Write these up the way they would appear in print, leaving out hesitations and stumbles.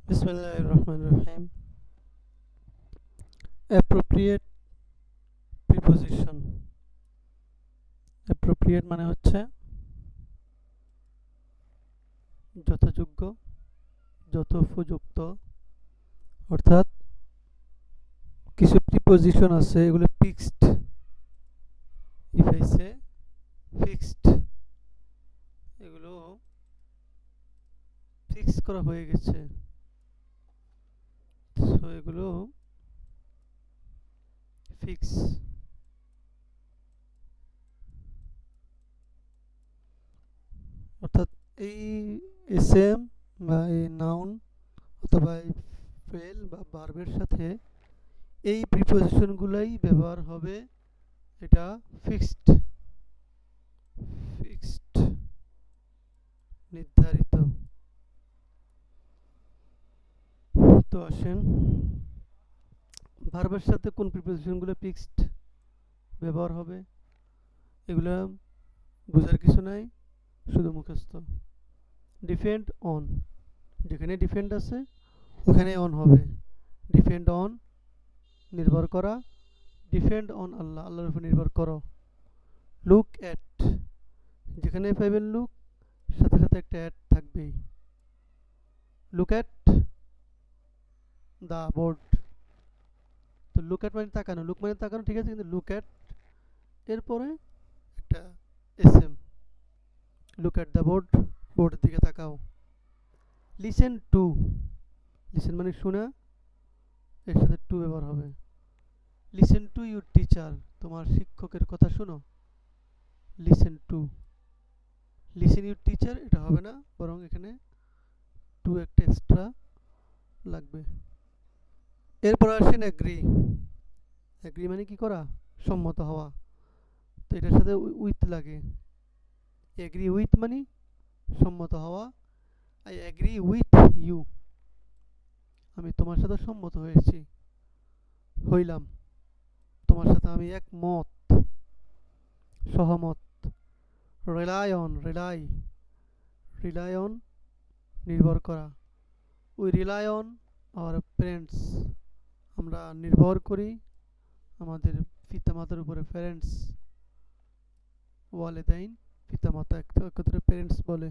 বিসমিল্লাহির রহমানির রহিম। Appropriate preposition. Appropriate মানে হচ্ছে যথাযোগ্য, যথোপযুক্ত। অর্থাৎ কিছু প্রিপোজিশন আছে, এগুলো fixed. If I say fixed, এগুলো ফিক্স করা হয়ে গেছে। সো এগুলো ফিক্স। অর্থাৎ এই এসএম বা এই নাউন অথবা এই ফেল বা ভার্বের সাথে এই প্রিপোজিশনগুলোই ব্যবহার হবে। এটা ফিক্সড, ফিক্সড নির্ধারিত। তো আসেন, ভার্বের সাথে কোন প্রিপোজিশনগুলো ফিক্সড ব্যবহার হবে এগুলো বোঝার কিছু নাই, শুধু মুখস্থ। ডিপেন্ড অন, যেখানে ডিপেন্ড আছে ওখানে অন হবে। ডিপেন্ড অন নির্ভর করা, ডিপেন্ড অন আল্লাহ, আল্লাহর উপর নির্ভর করো। লুক অ্যাট, যেখানে পাইবেন লুক সাথে সাথে একটা অ্যাট থাকবেই। Look at the board. তো লুক অ্যাট মানে তাকানো, লুক মানে তাকানো, ঠিক আছে, কিন্তু লুক অ্যাট এরপরে একটা SM, look at the board, বোর্ডের দিকে তাকাও। লিসেন টু, লিসেন মানে শোনা, এর সাথে টু ব্যবহার হবে। লিসেন টু ইউর টিচার, তোমার শিক্ষকের কথা শোনো। Listen to, listen your teacher এটা হবে না, বরং এখানে টু একটা এক্সট্রা লাগবে। এরপর আসেন অ্যাগ্রি। অ্যাগ্রি মানে কি করা, সম্মত হওয়া। তো এটার সাথে উইথ লাগে। অ্যাগ্রি উইথ মানে সম্মত হওয়া। আই অ্যাগ্রি উইথ ইউ, আমি তোমার সাথে সম্মত হয়েছি, হইলাম, তোমার সাথে আমি একমত, সহমত। Rely on, rely, rely on নির্ভর করা। We rely on our parents, আমরা নির্ভর করি আমাদের পিতামাতার উপরে। প্যারেন্টস, ওয়ালেদাইন পিতামাতা একত্রে প্যারেন্টস বলে।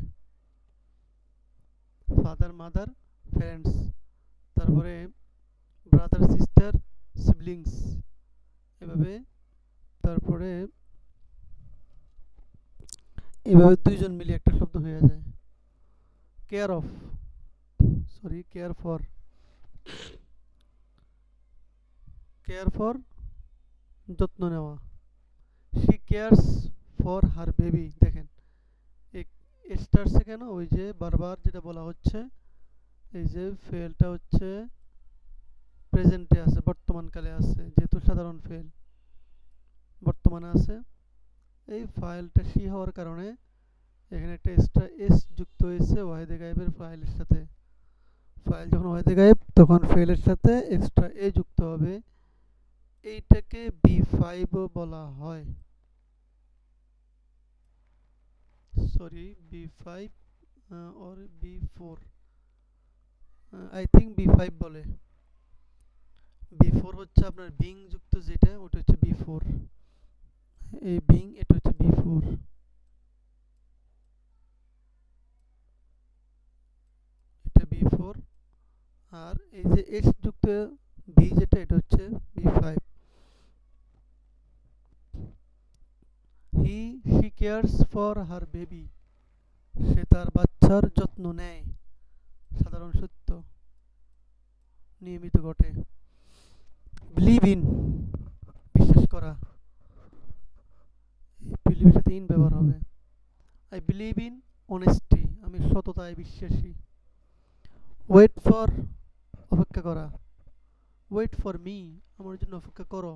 Father mother parents. তারপরে ব্রাদার সিস্টার সিবলিংস, এভাবে। তারপরে এভাবে দুইজন মিলে একটা শব্দ হয়ে যায়। Care of, sorry care for, care for যত্ন নেওয়া। She cares for her baby, দেখেন স্টারসে কেন, ওই যে বারবার যেটা বলা হচ্ছে, এই যে ফেলটা হচ্ছে প্রেজেন্টে আছে, বর্তমানকালে আছে, যেহেতু সাধারণ ফেল বর্তমানে আছে। এই ফাইলটা সি হওয়ার কারণে এখানে একটা এক্সট্রা এস যুক্ত হয়েছে ওয়াহিদে গায়েবের ফাইলের সাথে। ফাইল যখন ওয়াহিদে গায়েব তখন ফেলের সাথে এক্সট্রা এ যুক্ত হবে। এইটাকে B5 বলা হয়, sorry B5 or B4, I think B5 বলে। B4 হচ্ছে আপনার বিং যুক্ত যেটা, ওটা হচ্ছে B4। এই বিং, এটা হচ্ছে B4, এটা B4। আর এই যে এস যুক্ত বি যেটা, এটা হচ্ছে B5। She cares for her baby, সে তার বাচ্চার যত্ন নেয়। সাধারণ সত্য, নিয়মিত ঘটে। বিলিভ ইন, বিশ্বাস করা, বিলিভের সাথে ইন ব্যবহার হবে। আই বিলিভ ইন অনেস্টি, আমি সততায় বিশ্বাসী। ওয়েট ফর, অপেক্ষা করা। ওয়েট ফর মি, আমার জন্য অপেক্ষা করো,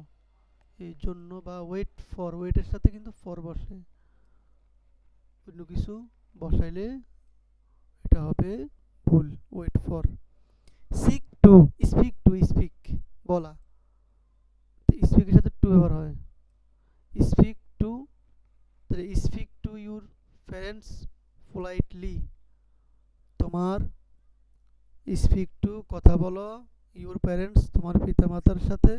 এই জন্য। বা ওয়েট ফর, ওয়েটের সাথে কিন্তু ফর বসে, অন্য কিছু বসাইলে এটা হবে ভুল। Wait for. Seek to, speak to, speak বলা, স্পিকের সাথে টু ব্যবহার হয়। স্পিক টু, তাহলে speak to your parents politely, তোমার স্পিক টু কথা বলো, ইউর প্যারেন্টস তোমার পিতামাতার সাথে,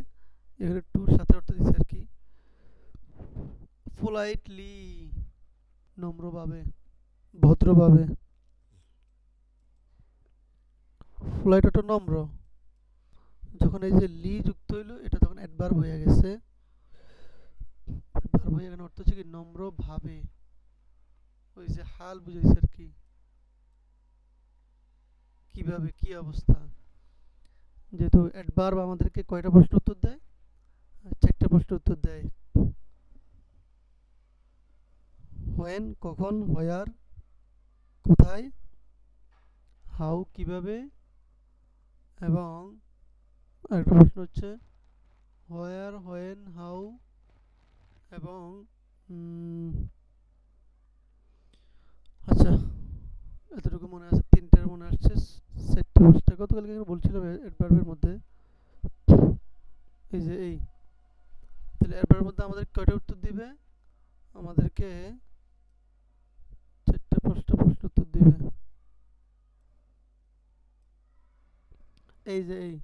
এখানে টুর সাথে অর্থ দিচ্ছে আর কি। পোলাইটলি নম্রভাবে, ভদ্রভাবে। পোলাইট অর্থ নম্র, যখন এই যে লি যুক্ত হইলো এটা তখন অ্যাডভার্ব হয়ে গেছে। অ্যাডভার্ব হয়ে এখানে অর্থ হচ্ছে কি নম্রভাবে, ওই যে হাল বুঝাইছে আর কি, কিভাবে কি অবস্থা। যেহেতু অ্যাডভার্ব আমাদেরকে কয়টা প্রশ্ন উত্তর দেয়, 4টা প্রশ্ন উত্তর দেয়। হোয়েন কখন, হোয়ার কোথায়, হাউ কিভাবে, এবং আরেকটা প্রশ্ন হচ্ছে হোয়ার, হোয়েন, হাউ, এবং আচ্ছা এতটুকু মনে আছে, 3টার মনে আসছে, 4টে প্রশ্ন গতকালকে বলছিলাম অ্যাডভার্বের মধ্যে। এই যে এই, তাহলে অ্যাডভার্বের মধ্যে আমাদের কয়টা উত্তর দিবে, আমাদেরকে 4টে প্রশ্ন উত্তর দিবে। এই যে এই,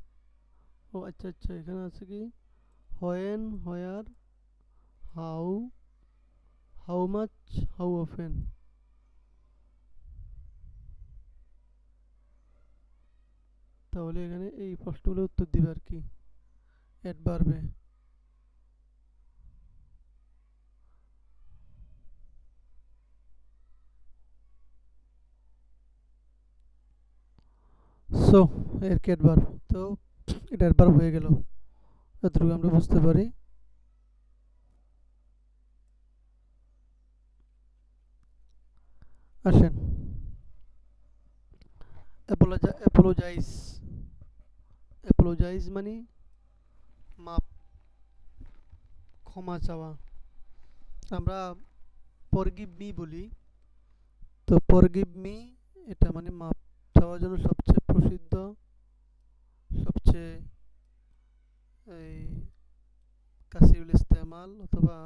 ও আচ্ছা আচ্ছা, এখানে আছে কি when, where, how, how much, how often. তাহলে এখানে এই প্রশ্নগুলো উত্তর দিবে আর কি অ্যাডভার্বে। সো এর কি অ্যাডভার্ব, তো এটা অ্যাডভার্ব হয়ে গেল, যতটুকু আমরা বুঝতে পারি। আসেন, অ্যাপোলোজাইজ। অ্যাপোলোজাইজ মানে মাপ, ক্ষমা চাওয়া। আমরা ফরগিভ মি বলি, তো ফরগিভ মি এটা মানে মাপ চাওয়ার জন্য সবচেয়ে প্রসিদ্ধ, সবচেয়ে এই কাসিরুল ইস্তেমাল অথবা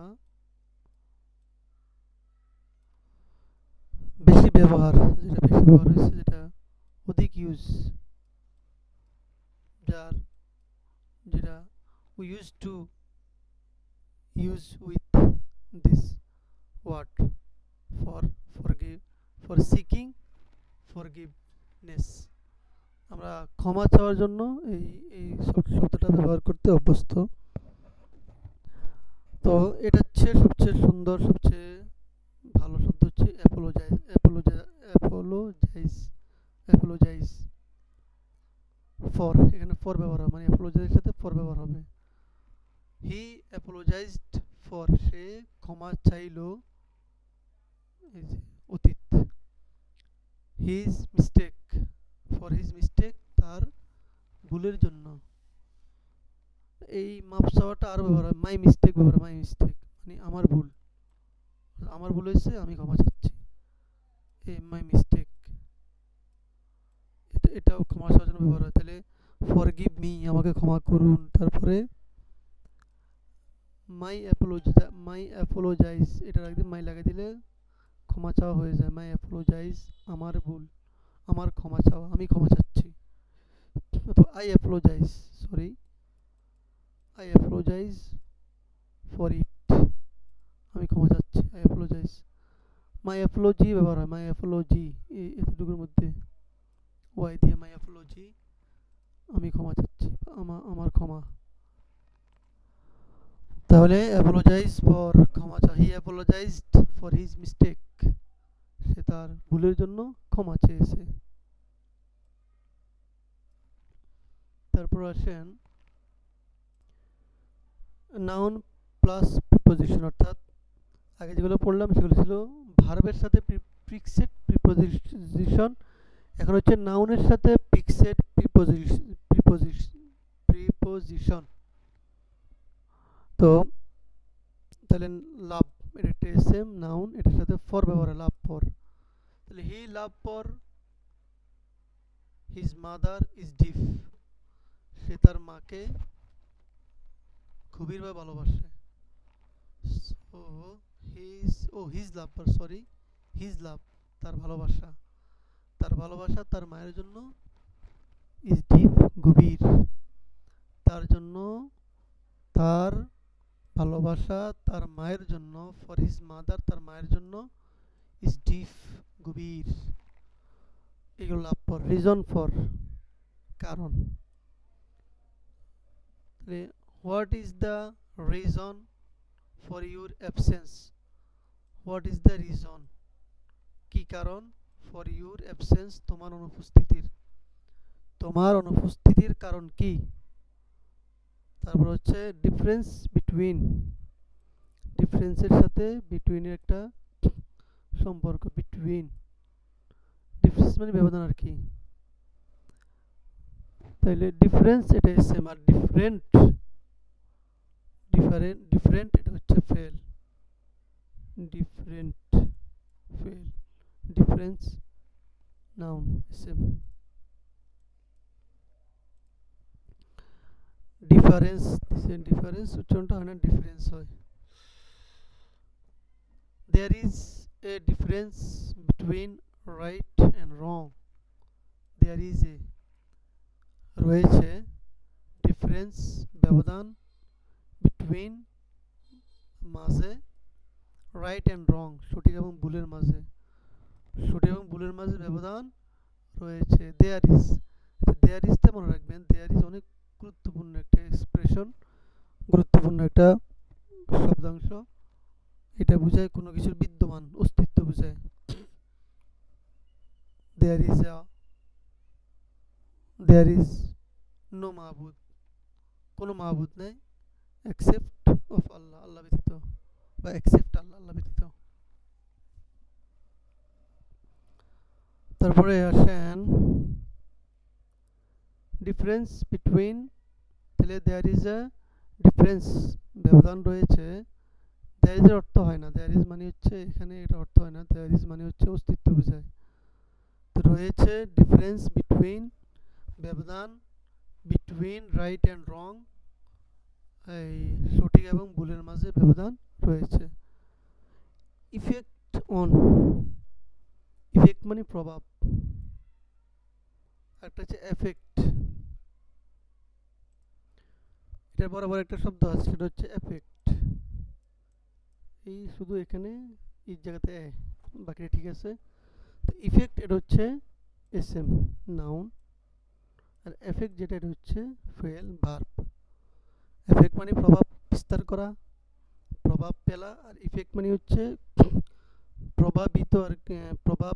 বেশি ব্যবহার, যেটা বেশি ব্যবহার হয়েছে, যেটা অধিক ইউজ, যার যেটা we use to use with this word for forgive, for seeking forgiveness. আমরা ক্ষমা চাওয়ার জন্য এই এই শব্দটা ব্যবহার করতে অভ্যস্ত। তো এটা হচ্ছে সবচেয়ে সুন্দর, সবচেয়ে ভালো শব্দ হচ্ছে অ্যাপোলোজাইজ। অ্যাপোলোজাইজ ফর, এখানে ফর ব্যবহার হবে, মানে অ্যাপোলোজাইজের সাথে ফর ব্যবহার হবে। হি অ্যাপোলোজাইজড ফর, সে ক্ষমা চাইল, এই যে অতীত। His mistake, for his mistake, তার ভুলের জন্য। এই মাপ চাওয়াটা আরও ব্যবহার হয়, মাই মিস্টেক ব্যবহার, মাই মিস্টেক মানে আমার ভুল, আমার ভুল হয়েছে আমি ক্ষমা চাচ্ছি, এই মাই মিস্টেক, এটাও ক্ষমা চাওয়ার জন্য ব্যবহার হয়। তাহলে ফরগিভ মি, আমাকে ক্ষমা করুন, তারপরে মাই অ্যাপোলোজাইজ, এটা একদিন মাই লাগাই দিলে ক্ষমা চাওয়া হয়ে যায়। মাই অ্যাপোলোজাইজ, আমার ভুল, আমার ক্ষমা চাওয়া, আমি ক্ষমা চাচ্ছি। অথবা I apologise, sorry, I apologise for it, আমি ক্ষমা চাচ্ছি, আই অ্যাপোলোজাইজ। মাই অ্যাপোলজি ব্যবহার হয়, মাই অ্যাপোলজি এতটুকুর মধ্যে ওয়াই দিয়ে, মাই অ্যাপোলজি, আমি ক্ষমা চাচ্ছি, আমার ক্ষমা। তাহলে অ্যাপোলোজাইজ ফর, ক্ষমা চা, হি অ্যাপোলোজাইজড ফর হিজ মিস্টেক, সে তার ভুলের জন্য ক্ষমা চেয়েছে। তারপর আসেন নাউন প্লাস প্রিপোজিশন, অর্থাৎ আগে যেগুলো পড়লাম সেগুলো ছিল ভার্বের সাথে ফিক্সড প্রিপোজিশন, এখন হচ্ছে নাউনের সাথে ফিক্সড প্রিপোজিশন। তো তাহলে লাভ, এটা একটা সেম নাউন, এটার সাথে ফর ব্যবহার হয়, লাভ ফর। তাহলে he love for his mother is deep, সে তার মাকে গভীরভাবে ভালোবাসে। So his love, sorry, his love, তার ভালোবাসা, তার ভালোবাসা তার মায়ের জন্য ইজ ডিপ গভীর, তার জন্য, তার ভালোবাসা তার মায়ের জন্য, ফর হিজ মাদার তার মায়ের জন্য, ইজ ডিপ গভীর। এগুলো লাভ ফর, রিজন ফর কারণ। What is the reason for your absence, what is the reason কি কারণ, ফর ইউর অ্যাবসেন্স তোমার অনুপস্থিতির, তোমার অনুপস্থিতির কারণ কি। তারপর হচ্ছে ডিফারেন্স বিটুইন, ডিফারেন্সের সাথে বিটুইনের একটা সম্পর্ক, বিটুইন ডিফারেন্স মানে ব্যবধান আর কি। তাইলে ডিফারেন্স এটা সেম, আর ডিফারেন্ট ডিফারেন্ট এটা হচ্ছে fail, different fail, difference noun same. Difference দিছে, ডিফারেন্স উচ্চারণটা হয় না, ডিফারেন্স হয়। There is a difference between right and wrong. There is a রয়েছে ডিফারেন্স ব্যবধান, বিটুইন মাঝে, রাইট অ্যান্ড রং সঠিক এবং ভুলের মাঝে, সঠিক এবং ভুলের মাঝে ব্যবধান রয়েছে। দেয়ার ইজ, দেয়ার ইজটা মনে রাখবেন, দেয়ার ইজ অনেক গুরুত্বপূর্ণ একটা এক্সপ্রেশন, গুরুত্বপূর্ণ একটা শব্দাংশ। এটা বোঝায় কোনো কিছুর বিদ্যমান অস্তিত্ব বোঝায়। There is a, there is no মাহবুদ, কোনো মাহবুদ নেই এক্সেপ্ট অফ আল্লাহ, আল্লাহ ব্যতীত, বা এক্সেপ্ট আল্লাহ, আল্লাহ ব্যতীত। তারপরে আসেন ডিফারেন্স বিটুইন, তাহলে দেয়ার ইজ আ ডিফারেন্স ব্যবধান রয়েছে। দেয়ার ইজ অর্থ হয় না, দেয়ার ইজ মানে হচ্ছে এখানে এটা অর্থ হয় না, দেয়ার ইজ মানে হচ্ছে অস্তিত্ব বোঝায়। তো রয়েছে ডিফারেন্স বিটুইন ব্যবধান, বিটুইন রাইট অ্যান্ড রং, এই সঠিক এবং ভুলের মাঝে ব্যবধান রয়েছে। ইফেক্ট অন, ইফেক্ট মানে প্রভাব, একটা হচ্ছে এফেক্ট, এটার বরাবর একটা শব্দ আছে সেটা হচ্ছে এফেক্ট। এই শুধু এখানে এই জায়গাতে বাকিটা ঠিক আছে। তো ইফেক্ট এটা হচ্ছে এসএম নাউন, আর এফেক্ট যেটা এটা হচ্ছে ফেল ভার্ব। এফেক্ট মানে প্রভাব বিস্তার করা, প্রভাব ফেলা, আর ইফেক্ট মানে হচ্ছে প্রভাবিত, আর প্রভাব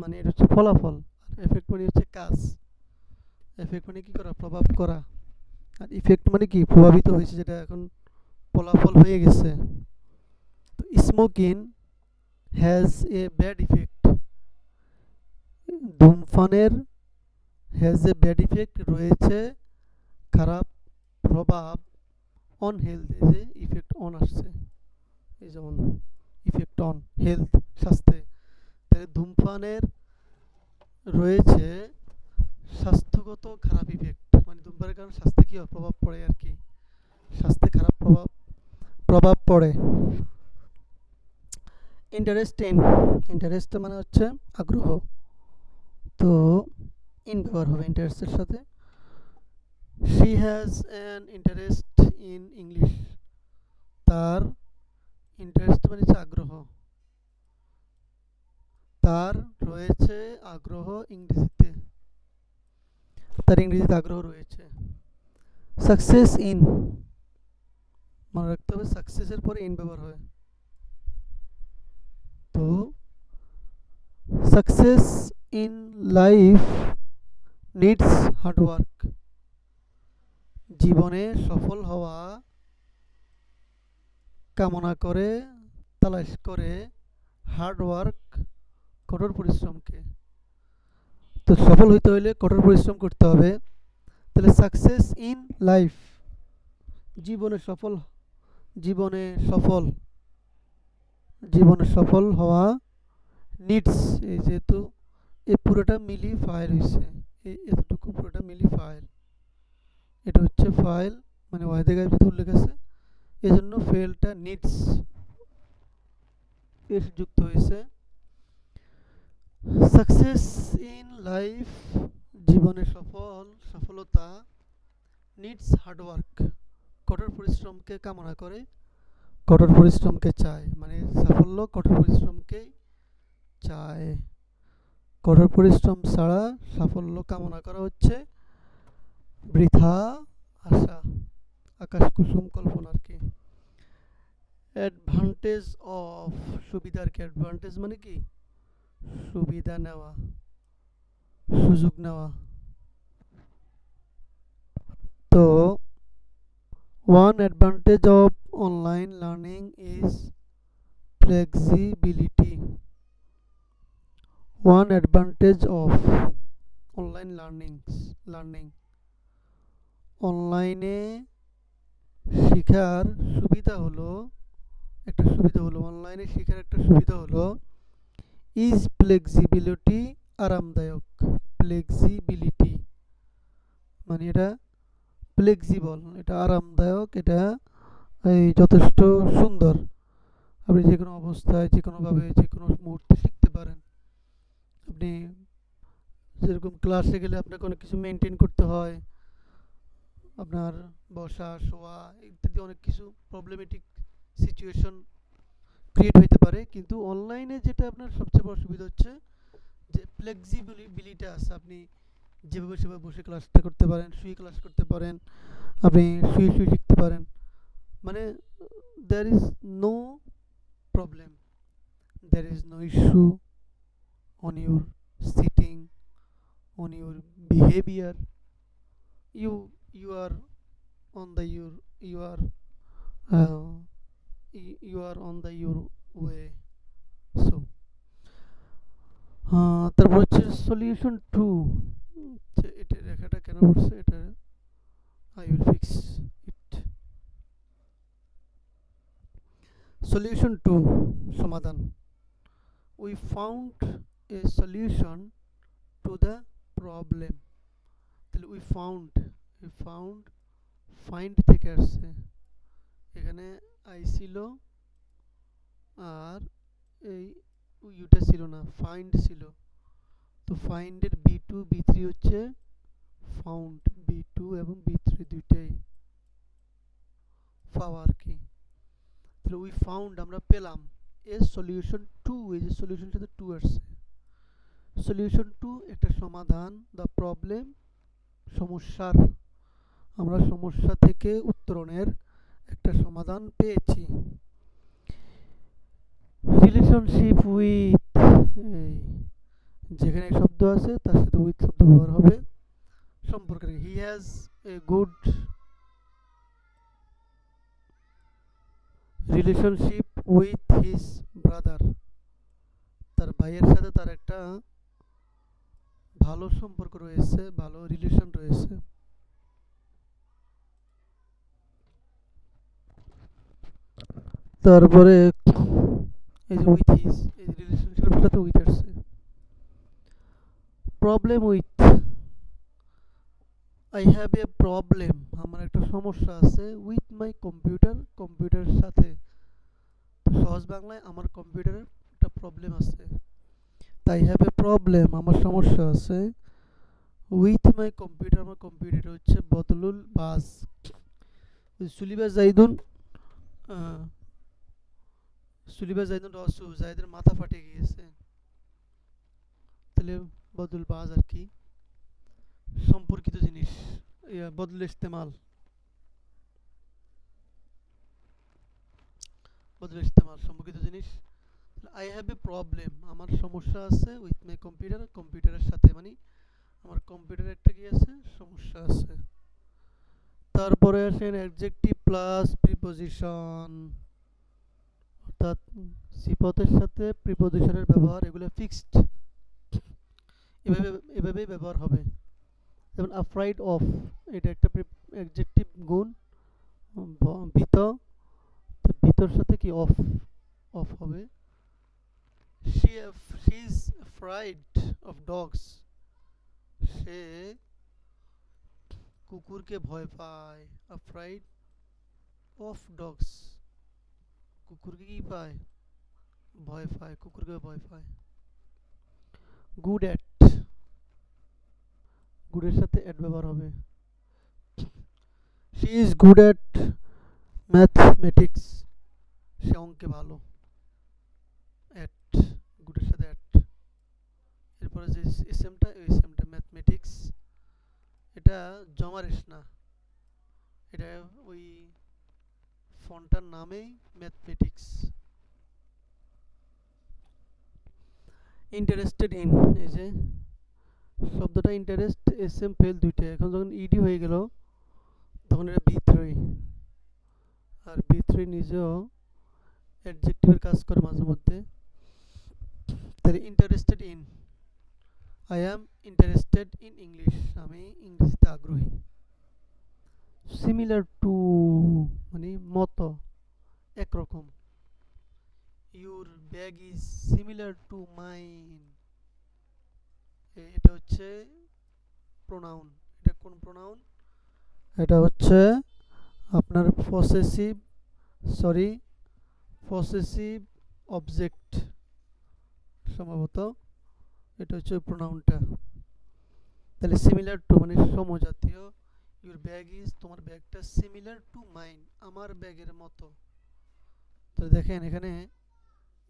মানে এটা হচ্ছে ফলাফল, আর এফেক্ট মানে হচ্ছে কাজ। এফেক্ট মানে কি করা, প্রভাব করা, আর ইফেক্ট মানে কি প্রভাবিত হয়েছে, যেটা এখন ফলাফল হয়ে গেছে। তো smoking has a bad effect, ধূমপানের হ্যাজ এ ব্যাড ইফেক্ট রয়েছে খারাপ প্রভাব, অন হেলথ, এই যে ইফেক্ট অন আসছে, এই যেমন ইফেক্ট অন হেলথ স্বাস্থ্যে, তাহলে ধূমপানের রয়েছে স্বাস্থ্যগত খারাপ ইফেক্ট, মানে ধূমপানের কারণে স্বাস্থ্যে কী প্রভাব পড়ে আর কি, স্বাস্থ্যে খারাপ প্রভাব প্রভাব পড়ে। ইন্টারেস্ট ইন, ইন্টারেস্ট মানে হচ্ছে আগ্রহ, তো ইন ব্যবহার হবে ইন্টারেস্টের সাথে। She has an interest in English, তার ইন্টারেস্ট মানে হচ্ছে আগ্রহ, তার রয়েছে আগ্রহ ইংরেজিতে, তার ইংরেজিতে আগ্রহ রয়েছে। সাকসেস ইন, মনে রাখতে হবে সাকসেসের পরে ইন ব্যবহার হয়। তো success in life needs hard work, জীবনে সফল হওয়া কামনা করে, তালাশ করে হার্ড ওয়ার্ক কঠোর পরিশ্রমকে। তো সফল হইতে হলে কঠোর পরিশ্রম করতে হবে। তাহলে সাকসেস ইন লাইফ, জীবনে সফল, জীবনে সফল, জীবনে সফল হওয়া নিডস, এই যেহেতু এই পুরোটা মিলি ফাইল হয়েছে, এই এতটুকু পুরোটা মিলি ফাইল, এটা হচ্ছে ফাইল মানে ওয়াহিদে গায়েব যেহেতু উল্লেখ আছে, এই জন্য ফেলটা নিডস এর যুক্ত হয়েছে। সাকসেস ইন লাইফ জীবনে সফলতা নিডস হার্ডওয়ার্ক, কঠোর পরিশ্রমকে কামনা করে, কঠোর পরিশ্রমকে চায়, মানে সাফল্য কঠোর পরিশ্রমকে চায়। কঠোর পরিশ্রম ছাড়া সাফল্য কামনা করা হচ্ছে বৃথা আশা, আকাশ কুসুম কল্পনা আর কি। অ্যাডভান্টেজ অফ, সুবিধার কি, অ্যাডভান্টেজ মানে কি সুবিধা নেওয়া, সুযোগ নেওয়া। তো one advantage of online learning is flexibility. One advantage of online learning অনলাইনে শেখার সুবিধা হলো, অনলাইনে শেখার একটা সুবিধা হলো ইজ ফ্লেক্সিবিলিটি, আরামদায়ক। ফ্লেক্সিবিলিটি মানে এটা ফ্লেক্সিবল, এটা আরামদায়ক, এটা এই যথেষ্ট সুন্দর। আপনি যে কোনো অবস্থায় যে কোনোভাবে যে কোনো মুহূর্তে শিখতে পারেন। আপনি যেরকম ক্লাসে গেলে আপনাকে অনেক কিছু মেনটেন করতে হয়, আপনার বসা শোয়া ইত্যাদি অনেক কিছু প্রবলেমেটিক সিচুয়েশন ক্রিয়েট হইতে পারে, কিন্তু অনলাইনে যেটা আপনার সবচেয়ে বড় সুবিধা হচ্ছে যে ফ্লেক্সিবিলিটি আছে। আপনি যেভাবে সেভাবে বসে ক্লাসটা করতে পারেন, শুয়ে ক্লাস করতে পারেন, আপনি শুয়ে শুয়ে শিখতে পারেন। মানে there is no problem, there is no issue on your sitting, on your behavior. You are on the uh, you are on the your way. So তারপর হচ্ছে সলিউশন টু, এটা রেখাটা কেন পড়ছে, এটা I will fix it. Solution 2, সমাধান। We found a solution to the problem. তাহলে we found find থেকে আসছে, এখানে আই ছিল আর এই ইউটা ছিল না, ফাইন্ড ছিল। তো ফাইন্ডের B2 B3 হচ্ছে ফাউন্ড, B2 এবং B3 দুইটাই পাওয়া আর কি। তাহলে উই ফাউন্ড আমরা পেলাম এ সলিউশন টু, এই যে সলিউশনের সাথে টু আসছে, সলিউশন টু একটা সমাধান, দ্য প্রবলেম সমস্যার, আমরা সমস্যা থেকে উত্তরণের একটা সমাধান পেয়েছি। রিলেশনশিপ উইথ, এই যেখানে শব্দ আছে তার সাথে উইথ শব্দ ব্যবহার হবে সম্পর্কে। He has a good relationship with his brother, তার ভাইয়ের সাথে তার একটা ভালো সম্পর্ক রয়েছে, ভালো রিলেশন রয়েছে। তারপরে এই যে উইথ হিজ, এই যে রিলেশনশিপের সাথে উইথ আসছে। Problem with, I have a problem, আমার একটা সমস্যা আছে, উইথ মাই কম্পিউটার, কম্পিউটারের সাথে। তো সহজ বাংলায় আমার কম্পিউটারের একটা প্রবলেম আছে, তাই হ্যাভ এ প্রবলেম আমার সমস্যা আছে, উইথ মাই কম্পিউটার আমার কম্পিউটার হচ্ছে বদলুল বাস, সুলিবা জাইদুন, সুলিবা জাইদুন রসু, জাইদের মাথা ফাটে গিয়েছে, তাহলে বদলুল বাজ আর কি সম্পর্কিত জিনিস, বদল ইস্তেমাল, বদল ইস্তেমাল সম্পর্কিত জিনিস। আই হ্যাভ এ প্রবলেম আমার সমস্যা আছে, উইথ মাই কম্পিউটার, কম্পিউটারের সাথে, মানে আমার কম্পিউটারে একটা কি আছে সমস্যা আছে। তারপরে আসেন অ্যাডজেক্টিভ প্লাস প্রিপোজিশন, অর্থাৎ সিফতের সাথে প্রিপোজিশনের ব্যবহার, এগুলো ফিক্সড, এভাবেই ব্যবহার হবে। যেমন আফ্রাইড অফ, এটা একটা অ্যাডজেক্টিভ গুণ, ভীত, ভিতর সাথে কি অফ, অফ হবে। she is afraid of dogs, সে কুকুরকে ভয় পায়, afraid of dogs, কুকুরকে কি পায় ভয় পায়, কুকুরকে ভয় পায়। গুড অ্যাট, গুডের সাথে অ্যাট ব্যবহার হবে। She is good at mathematics, সে অঙ্কে ভালো। অ্যাট, গুডের সাথে অ্যাট। এরপরে যে এসএমটা, ওই এসএমটা ম্যাথমেটিক্স, এটা জমারেশ না, এটা ওই ফন্টটার নামেই ম্যাথমেটিক্স। ইন্টারেস্টেড ইন, এই যে শব্দটা ইন্টারেস্ট, এসএম ফেল দুইটা, এখন যখন ইডি হয়ে গেল তখন এটা বি3, আর বি3 নিজেও অ্যাডজেক্টিভের কাজ করে মাঝে মধ্যে। তাহলে interested in, I am interested in English, আমি ইংরেজিতে আগ্রহী। সিমিলার টু মানে মতো, একরকম। Your bag is similar to mine, এটা হচ্ছে প্রোনাউন। এটা কোন প্রোনাউন? এটা হচ্ছে আপনার পসেসিভ অবজেক্ট সম্ভবত, এটা হচ্ছে প্রোনাউনটা। তাহলে সিমিলার টু মানে সমজাতীয়। ইউর ব্যাগ ইজ, তোমার ব্যাগটা সিমিলার টু মাইন, আমার ব্যাগের মতো। তাহলে দেখেন এখানে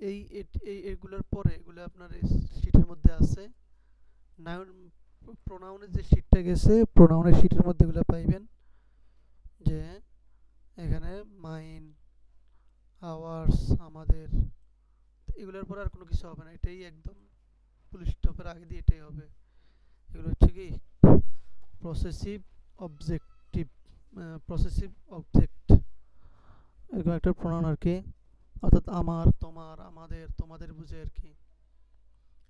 এই এগুলোর পরে, এগুলো আপনার শিটের মধ্যে আছে। নাউন প্রোনাউনের যে শিটটা গেছে, প্রোনাউনের শিটের মধ্যে এগুলো পাইবেন, যে এখানে মাইন, আওয়ার্স, আমাদের, এগুলোর পর আর কোনো কিছু হবে না, এটাই একদম ফুল স্টপের আগে দিয়ে এটাই হবে। এগুলো হচ্ছে কি প্রসেসিভ অবজেক্টিভ, প্রসেসিভ অবজেক্ট, এগুলো একটা প্রোনাউন আর কি। অর্থাৎ আমার, তোমার, আমাদের, তোমাদের বুঝে আর কি।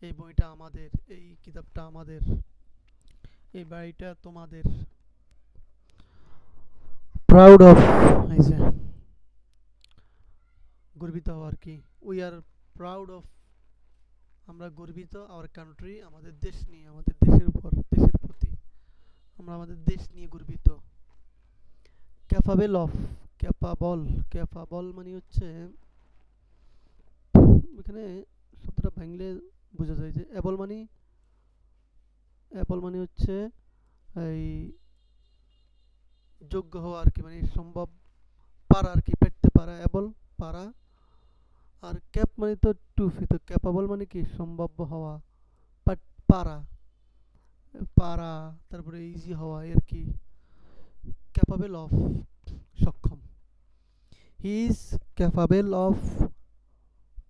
এই বইটা আমাদের, এই কিতাবটা আমাদের, এই বাড়িটা তোমাদের। প্রাউড অফ, এই যে গর্বিত হওয়া আর কি। উই আর প্রাউড অফ, আমরা গর্বিত, আওয়ার কান্ট্রি, আমাদের দেশ নিয়ে, আমাদের দেশের উপর, দেশের প্রতি আমরা আমাদের দেশ নিয়ে গর্বিত। ক্যাপাবেল অফ, ক্যাপাবল মানে হচ্ছে, এখানে শব্দটা ভাঙলে বোঝা যায় যে অ্যাবল মানে হচ্ছে এই যোগ্য হওয়া আর কি, মানে সম্ভব, পারা আর কি, পেটতে পারা, অ্যাবল পারা। আর ক্যাপ মানে তো টুপি, তো ক্যাপাবল মানে কি সম্ভাব্য হওয়া, বাট পারা, পারা, তারপরে ইজি হওয়া আর কি। ক্যাপাবেল অফ, সক্ষম। He is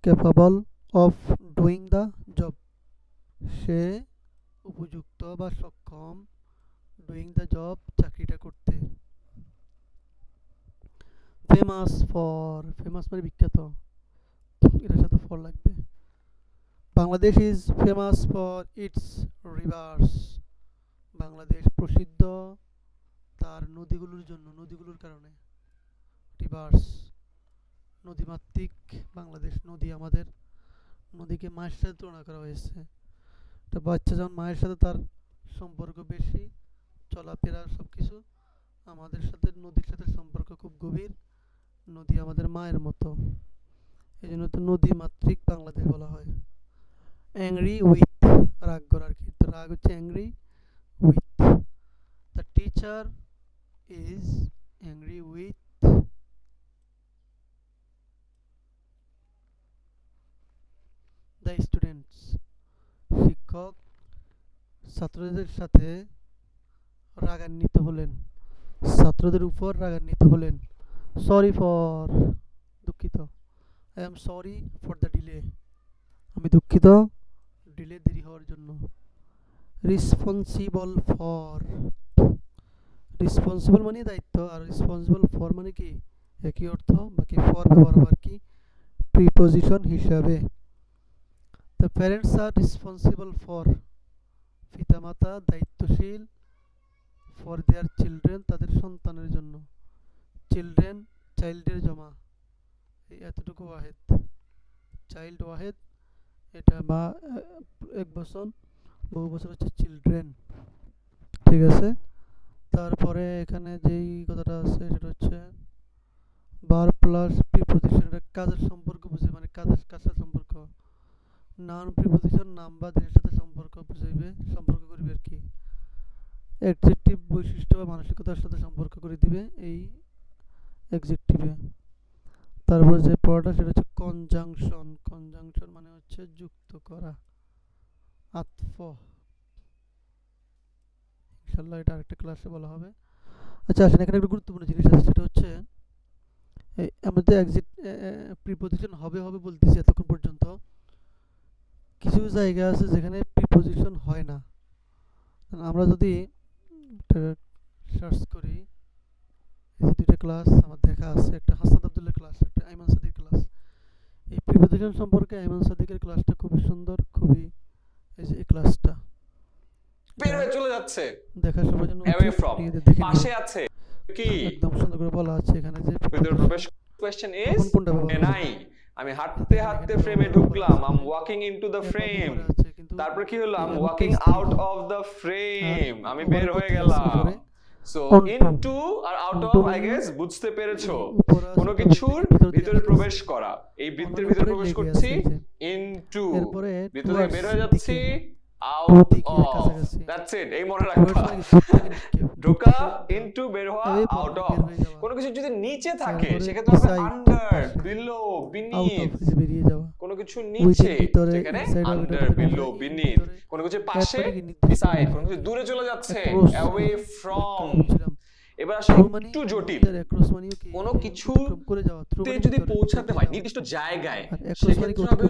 capable of doing the job, সে উপযুক্ত বা সক্ষম ডুইং দ্য জব, চাকরিটা করতে। ফেমাস মানে বিখ্যাত, এটার সাথে ফর লাগবে। Bangladesh is famous for its rivers, Bangladesh প্রসিদ্ধ তার নদীগুলোর জন্য, নদীগুলোর কারণে। রিভার্স, নদীমাতৃক বাংলাদেশ, নদী আমাদের, নদীকে মায়ের সাথে তুলনা করা হয়েছে। একটা বাচ্চা যখন মায়ের সাথে তার সম্পর্ক বেশি, চলাফেরা সব কিছু, আমাদের সাথে নদীর সাথে সম্পর্ক খুব গভীর, নদী আমাদের মায়ের মতো, এই জন্য তো নদী মাতৃক বাংলাদেশ বলা হয়। অ্যাংরি উইথ, রাগ করা আর কি, তো রাগ হচ্ছে angry with. The teacher is angry with the students, শিক্ষক ছাত্রদের সাথে রাগান্বিত হলেন, ছাত্রদের উপর রাগান্বিত হলেন। সরি ফর, দুঃখিত। I am sorry for the delay, আমি দুঃখিত ডিলে, দেরি হওয়ার জন্য। রেসপন্সিবল মানে দায়িত্ব, আর রেসপন্সিবল ফর মানে কি একই অর্থ, বাকি ফর ব্যবহার আর কি প্রিপোজিশন হিসাবে। The parents are responsible for, পিতামাতা দায়িত্বশীল, ফর দেয়ার চিলড্রেন, তাদের সন্তানের জন্য। চিলড্রেন, চাইল্ডের জমা, এই এতটুকু ওয়াহেদ, চাইল্ড ওয়াহেদ, এটা বা এক বছর, বহু বছর হচ্ছে চিলড্রেন, ঠিক আছে। তারপরে এখানে যেই কথাটা আছে সেটা হচ্ছে বার প্লাস প্রিপোজিশন, এটা কাজের সম্পর্ক বুঝে, মানে কাজের কাজের সম্পর্ক। নাউন প্রিপোজিশন নাম বা দেশের সাথে সম্পর্ক বুঝাইবে, সম্পর্ক করবে আর কি। অ্যাডজেক্টিভ বৈশিষ্ট্য বা মানসিকতার সাথে সম্পর্ক করে দিবে এই অ্যাডজেক্টিভে। তারপরে যে পড়াটা সেটা হচ্ছে কনজাংশন। কনজাংশন মানে হচ্ছে যুক্ত করা, আতফ। ইনশাআল্লাহ এটা আরেকটা ক্লাসে বলা হবে। আচ্ছা আসেন, এখানে একটা গুরুত্বপূর্ণ জিনিস আছে, সেটা হচ্ছে আমরা যে প্রিপোজিশন হবে হবে বলতেছি এতক্ষণ পর্যন্ত, কিছু জায়গা আছে যেখানে প্রিপোজিশন হয় না। আমরা যদি সার্চ করি, এই যে দুইটা ক্লাস আমার দেখা আছে, একটা হাসান আব্দুল্লাহ ক্লাস, একটা আইমান সাদিক ক্লাস। এই প্রিপোজিশন সম্পর্কে আইমান সাদিকের ক্লাসটা খুবই সুন্দর, খুবই, এই যে এই ক্লাসটা বের হয়ে চলে যাচ্ছে, দেখার সবার জন্য away from, দেখে পাশে আছে কি, একদম সুন্দর করে বলা আছে এখানে যে ভিতরে প্রবেশ। কোশ্চেন ইজ নাই, আমি হাঁটতে হাঁটতে ফ্রেমে ঢুকলাম, I am walking into the frame. তারপর কি হলো, I am walking out of the frame, আমি বের হয়ে গেলাম। সো ইনটু আর আউট অফ, আই গেস বুঝতে পেরেছো, কোনো কিছুর ভিতরে প্রবেশ করা। এই বৃত্তের ভিতরে প্রবেশ করছি, ইনটু, ভিতর থেকে বের হয়ে যাচ্ছি, আউট অফ। দ্যাটস ইট, এই মনে রাখবা। ঢোকা, ইনটু, বের হওয়া, আউট অফ। কোনো কিছু যদি নিচে থাকে সেক্ষেত্রে হবে আন্ডার, বিলো, বিনিথ। কোনো কিছু নিচে যেখানে আন্ডার, বিলো, বিনিথ। কোনো কিছু পাশে, বিসাইড। কোনো কিছু দূরে চলে যাচ্ছে, অ্যাওয়ে ফ্রম। এবার আসলে একটু জটিল, কোনো কিছুতে যদি পৌঁছাতে হয় নির্দিষ্ট জায়গায়, সেক্ষেত্রে হবে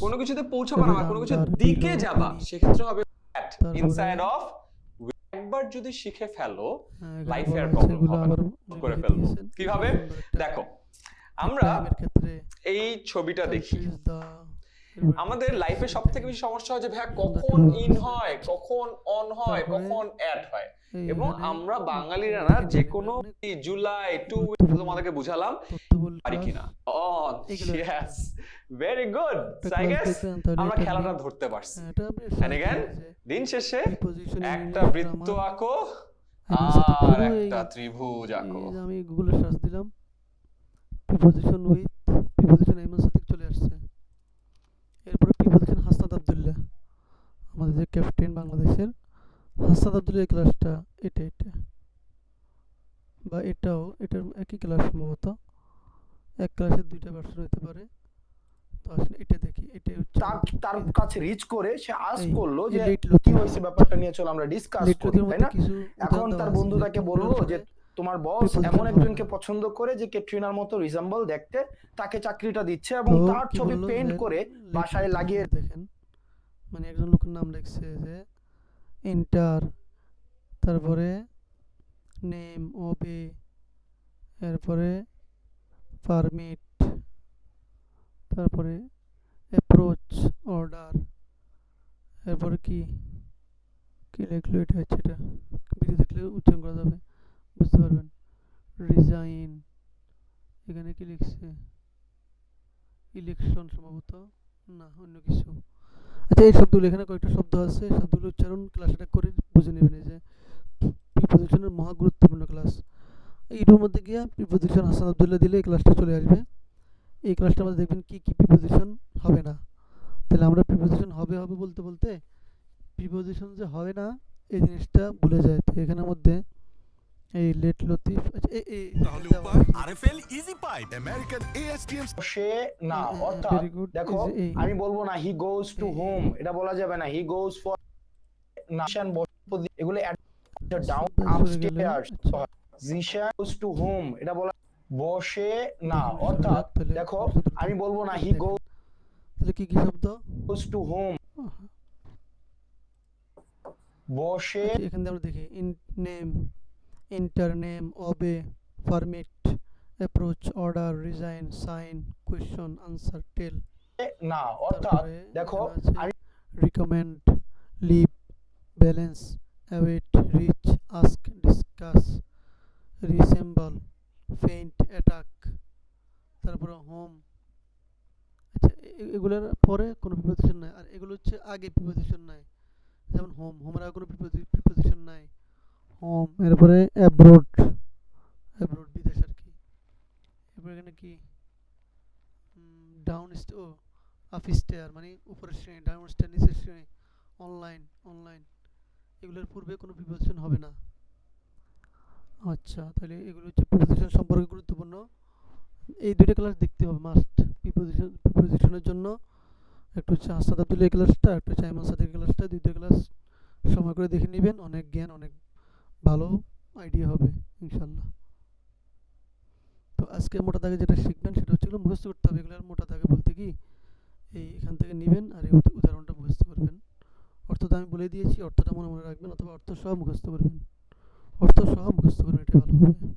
কোনো কিছুতে পৌঁছাবা না, কোনো কিছুর দিকে যাবা, সেক্ষেত্রে হবে at, inside of। একবার যদি শিখে ফেলো, লাইফে আর প্রবলেম হবে না, করে ফেলবো। কিভাবে দেখো, আমরা এই ছবিটা দেখি, আমাদের লাইফে সব থেকে বেশি সমস্যা হয় যে ভাইয়া কখন ইন হয়, কখন অন হয়, কখন অ্যাড হয়। এবং আমরা বাঙালিরা না, যে কোনো জুলাই 2 তোমাদেরকে বুঝালাম পারি কিনা। On, yes, very good. I guess আমরা খেলাটা ধরতে পারছি। এন্ড अगेन দিন শেষে একটা বৃত্ত আঁকো আর একটা ত্রিভুজ আঁকো। আমি গুগলে সার্চ দিলাম preposition with preposition Aiman Sadiq, চলে আসছে। এরপরে প্রিপোজিশন হাসান আব্দুল্লাহ, আমাদের যে ক্যাপ্টেন বাংলাদেশের হাসান আব্দুল্লাহ ক্লাসটা, এটা বা এটাও, এটার একই ক্লাস সম্ভবত, এক ক্লাসের দুইটা ভার্সন হতে পারে। তো আসলে এটা দেখি, এটা হচ্ছে তার কাছে রিচ করে সে আস্ক করলো যে কি হয়েছে, ব্যাপারটা নিয়ে চলো আমরা ডিসকাস করি, তাই না? এখন তার বন্ধু তাকে বললো যে তোমার বস এমন একজনকে পছন্দ করে যে ক্যাটরিনার মতো রিজেম্বল দেখতে, তাকে চাকরিটা দিচ্ছে এবং তার ছবি পেইন্ট করে বাসায় লাগিয়ে। দেখেন মানে একজন লোকের নাম লিখছে যে এন্টার, তারপরে নেম, ওবে, এরপরে পারমিট, তারপরে অ্যাপ্রোচ, অর্ডার, এরপরে কি কি লিখলো, এটা হচ্ছে, এটা ভিডিও দেখলে উচ্চারণ করা যাবে, বুঝতে পারবেন। রিজাইন, এখানে কি লিখছে, ইলেকশন সম্ভবত, না অন্য কিছু। আচ্ছা এই শব্দগুলো, এখানে কয়েকটা শব্দ আছে, শব্দগুলো উচ্চারণ ক্লাসটা করে বুঝে নেবেন। এই যে প্রিপোজিশনের মহা গুরুত্বপূর্ণ ক্লাস, এইটার মধ্যে গিয়ে প্রিপোজিশন হাসান আব্দুল্লাহ দিলে এই ক্লাসটা চলে আসবে। এই ক্লাসটা আমাদের দেখবেন কি কি প্রিপোজিশন হবে না। তাহলে আমরা প্রিপোজিশন হবে হবে বলতে বলতে প্রিপোজিশন যে হবে না এই জিনিসটা ভুলে যায়। তো এখানের মধ্যে এই লেট লতিফ, আচ্ছা এই তাহলে উপায় RFL easy pipe American ASTM. সে না, অর্থাৎ দেখো আমি বলবো না হি গোজ টু হোম, এটা বলা যাবে না। হি গোজ ফর নাশন, এগুলো down upstairs. Zeeshan goes to home, এটা বলা বসে না, অর্থাৎ দেখো আমি বলবো না হি গোজ, তাহলে কি কি শব্দ, গোজ টু হোম, বসে। এখান থেকে আমরা দেখি name, enter, name, obey, permit, approach, order, resign, sign, question, answer, tell না, অর্থাৎ দেখো আমি recommend, live, balance, await, reach, ask, discuss, resemble, faint, attack, তারপরে হোম। আচ্ছা এগুলোর পরে কোনো প্রিপোজিশন নাই, আর এগুলো হচ্ছে আগে প্রিপোজিশন নাই। যেমন হোমের আগে কোনো প্রিপোজিশন নাই, হোম। এরপরে অ্যাব্রোড, অ্যাব্রোড বিদেশ আর কি। এরপরে এখানে কি ডাউন ও আপ স্টেয়ার মানে উপরের শ্রেণী, ডাউন স্টেয়ার নিচের শ্রেণী, অনলাইন, অনলাইন। এগুলোর পূর্বে কোনো প্রিপোজিশন হবে না। আচ্ছা, তাহলে এগুলো হচ্ছে প্রিপোজিশন সম্পর্কে গুরুত্বপূর্ণ। এই দুইটা ক্লাস দেখতে হবে মাস্ট। প্রিপোজিশনের জন্য একটা হচ্ছে আসাদ আব্দুল্লাহ ক্লাসটা, একটা হচ্ছে আইমান সাদিক ক্লাসটা, দুইটা ক্লাস সময় করে দেখে নেবেন। অনেক জ্ঞান, অনেক ভালো আইডিয়া হবে ইনশাল্লাহ। তো আজকে মোটা দাগে যেটা শিখবেন সেটা হচ্ছে মুখস্থ করতে হবে। এগুলো মোটা দাগে বলতে কি এই এখান থেকে নেবেন আর এই উদাহরণটা মুখস্থ করবেন। অর্থটা আমি বলে দিয়েছি, অর্থটা মনে মনে রাখবেন, অথবা অর্থ সহ মুখস্থ করবেন। অর্থ সহ মুখস্থ করবেন, এটা ভালো হবে।